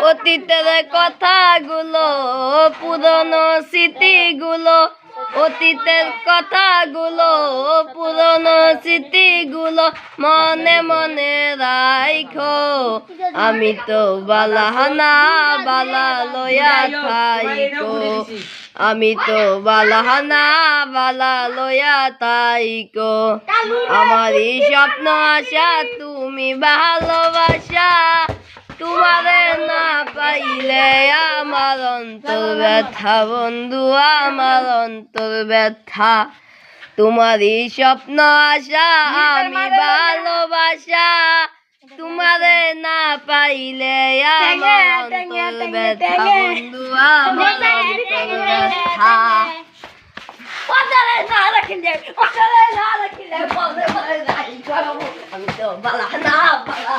অতীতের কথাগুলো পুরনো স্মৃতিগুলো অতীতের কথাগুলো পুরনো স্মৃতিগুলো মনে মনে রাইখো আমি তো বালাহানা বালা লয়া থাইকো আমি তো বালাহানা বালা লয়া তাইকো আমারই স্বপ্ন আশা তুমি ভালোবাসা তোমারে না পাইলে আমার অন্তর ব্যথা বন্ধু আমার অন্তর ব্যথা তোমারই স্বপ্ন আশা আমি ভালোবাসা তোমারে না পাইলে আমার অন্তর ব্যথা বন্ধু আমার অন্তর ব্যথা আমি তো বালা না বালা